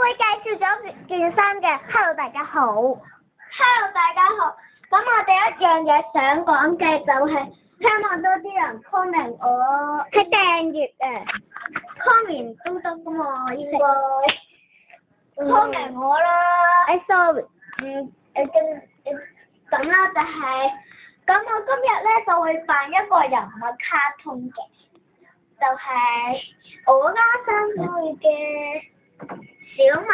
會介紹咗件衫嘅。Hello， 大家好。Hello， 大家好。咁我哋一樣嘢想講嘅就係希望多啲人 comment 我，係訂閱啊 comment 都得噶嘛，應該 comment 我啦。sorry。咁啦，就係咁我今日咧就會扮一個人物卡通嘅，就係我家3歲嘅小馬，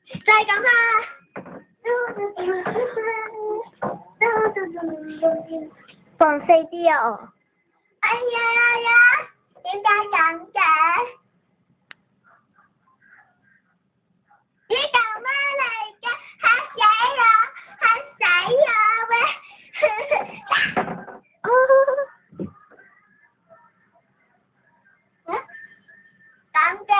就係咁啦。放細啲啊！哎呀，點解咁嘅？呢嚿咩嚟嘅？嚇死我喂！咁嘅？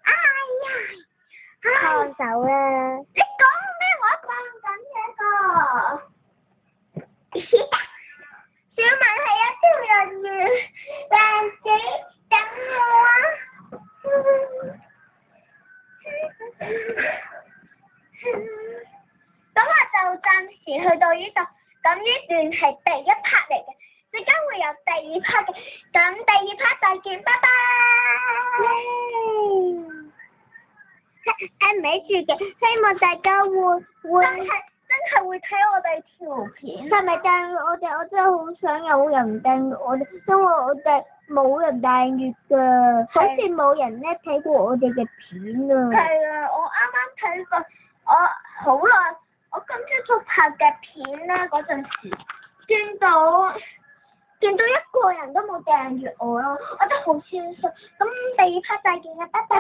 哎呀！放手啦！你講咩話放緊嘅個？小文係一條人魚，靚仔等我啊！咁我就暫時去到呢度，咁呢段係第一 part 嚟嘅，陣間會有第二 part 嘅，咁第二 part 再見，拜拜。唔係住嘅，希望大家會真係會睇我哋條片。係咪訂閱我哋？我真係好想有人訂閱我哋，因為我哋冇人訂閱㗎，好似冇人咧睇過我哋嘅片啊。係啊，我啱啱睇過，我好耐，我今朝早拍嘅片咧嗰陣時，見到一個人都冇訂閱我咯，我覺得好酸酸。咁第二 part 再見啦，拜拜。